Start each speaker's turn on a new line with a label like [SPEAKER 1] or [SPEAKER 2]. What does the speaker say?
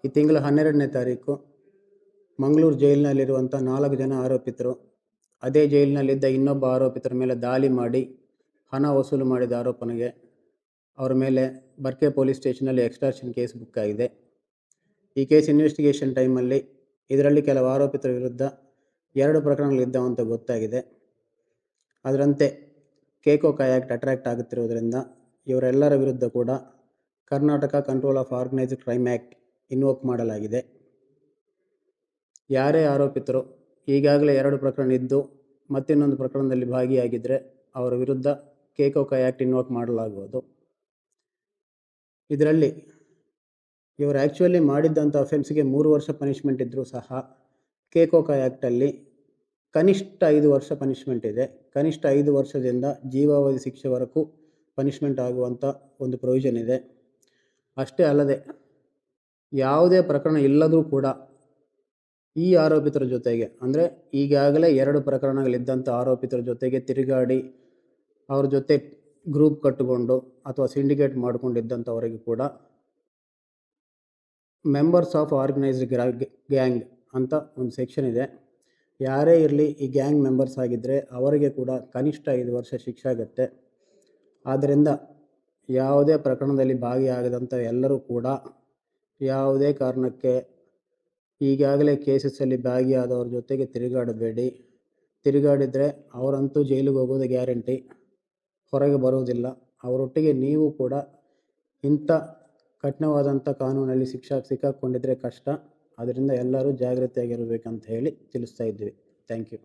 [SPEAKER 1] ಈ ತಿಂಗಳ 12ನೇ ತಾರೀಕು ಮಂಗಳೂರು ಜೈಲಿನಲ್ಲಿರುವಂಥ 4 ಜನ ಆರೋಪಿತರು ಅದೇ ಜೈಲಿನಲ್ಲಿದ್ದ ಇನ್ನೊಬ್ಬ ಆರೋಪಿತರ ಮೇಲೆ ದಾಳಿ ಮಾಡಿ ಹಣ ವಸೂಲು ಮಾಡಿದ ಆರೋಪನೆಗೆ ಅವರ ಮೇಲೆ ಬರ್ಕೆ ಪೊಲೀಸ್ ಸ್ಟೇಷನಲ್ಲಿ ಎಕ್ಸ್ಟಾರ್ಷನ್ ಕೇಸ್ ಬುಕ್ ಆಗಿದೆ. ಈ ಕೇಸ್ ಇನ್ವೆಸ್ಟಿಗೇಷನ್ ಟೈಮಲ್ಲಿ ಇದರಲ್ಲಿ ಕೆಲವು ಆರೋಪಿತರ ವಿರುದ್ಧ 2 ಪ್ರಕರಣಗಳಿದ್ದಾವೆ ಅಂತ ಗೊತ್ತಾಗಿದೆ. ಅದರಂತೆ ಕೇಕೋಕಾ ಆ್ಯಕ್ಟ್ ಅಟ್ರಾಕ್ಟ್ ಆಗುತ್ತಿರುವುದರಿಂದ ಇವರೆಲ್ಲರ ವಿರುದ್ಧ ಕೂಡ Karnataka control of organised crime act invoke ಮಾಡಲಾಗಿದೆ. ಯಾರೇ ಆರೋಪಿತರು ಈಗಾಗಲೇ 2 ಪ್ರಕರಣ ಇದ್ದು ಮತ್ತಿನ್ನೊಂದು ಪ್ರಕರಣದಲ್ಲಿ ಭಾಗಿಯಾಗಿದ್ದರೆ ಅವರ ವಿರುದ್ಧ ಕೇಕೋಕಾ ಆ್ಯಕ್ಟ್ ಇನ್ವೋಕ್ ಮಾಡಲಾಗುವುದು. ಇದರಲ್ಲಿ ಇವರು ಆ್ಯಕ್ಚುಲಿ ಮಾಡಿದ್ದಂಥ ಅಫೆನ್ಸ್ಗೆ 3 ವರ್ಷ ಪನಿಷ್ಮೆಂಟ್ ಇದ್ದರೂ ಸಹ ಕೇಕೋಕಾ ಆ್ಯಕ್ಟಲ್ಲಿ ಕನಿಷ್ಠ 5 ವರ್ಷ ಪನಿಷ್ಮೆಂಟ್ ಇದೆ. ಕನಿಷ್ಠ 5 ವರ್ಷದಿಂದ ಜೀವಾವಧಿ ಶಿಕ್ಷೆವರೆಗೂ ಪನಿಷ್ಮೆಂಟ್ ಆಗುವಂಥ ಒಂದು ಪ್ರೊವಿಷನ್ ಇದೆ. ಅಷ್ಟೇ ಅಲ್ಲದೆ ಯಾವುದೇ ಪ್ರಕರಣ ಇಲ್ಲದರೂ ಕೂಡ ಈ ಆರೋಪಿತರ ಜೊತೆಗೆ ಅಂದರೆ ಈಗಾಗಲೇ 2 ಪ್ರಕರಣಗಳಿದ್ದಂಥ ಆರೋಪಿತರ ಜೊತೆಗೆ ತಿರುಗಾಡಿ ಅವ್ರ ಜೊತೆ ಗ್ರೂಪ್ ಕಟ್ಟಿಕೊಂಡು ಅಥವಾ ಸಿಂಡಿಕೇಟ್ ಮಾಡಿಕೊಂಡಿದ್ದಂಥವರಿಗೆ ಕೂಡ ಮೆಂಬರ್ಸ್ ಆಫ್ ಆರ್ಗನೈಸ್ಡ್ ಗ್ಯಾಂಗ್ ಅಂತ ಒಂದು ಸೆಕ್ಷನ್ ಇದೆ. ಯಾರೇ ಇರಲಿ ಈ ಗ್ಯಾಂಗ್ ಮೆಂಬರ್ಸ್ ಆಗಿದ್ದರೆ ಅವರಿಗೆ ಕೂಡ ಕನಿಷ್ಠ 5 ವರ್ಷ ಶಿಕ್ಷೆ ಆಗುತ್ತೆ. ಆದ್ದರಿಂದ ಯಾವುದೇ ಪ್ರಕರಣದಲ್ಲಿ ಭಾಗಿಯಾಗದಂಥ ಎಲ್ಲರೂ ಕೂಡ ಯಾವುದೇ ಕಾರಣಕ್ಕೆ ಈಗಾಗಲೇ ಕೇಸಸ್ಸಲ್ಲಿ ಭಾಗಿಯಾದವ್ರ ಜೊತೆಗೆ ತಿರುಗಾಡಬೇಡಿ. ತಿರುಗಾಡಿದರೆ ಅವರಂತೂ ಜೈಲಿಗೆ ಹೋಗೋದು ಗ್ಯಾರಂಟಿ, ಹೊರಗೆ ಬರೋದಿಲ್ಲ. ಅವರೊಟ್ಟಿಗೆ ನೀವು ಕೂಡ ಇಂಥ ಕಠಿಣವಾದಂಥ ಕಾನೂನಲ್ಲಿ ಸಿಕ್ಕಾಕ್ಕೊಂಡಿದ್ರೆ ಕಷ್ಟ. ಅದರಿಂದ ಎಲ್ಲರೂ ಜಾಗ್ರತೆಯಾಗಿರಬೇಕಂತ ಹೇಳಿ ತಿಳಿಸ್ತಾ ಇದ್ವಿ. Thank you.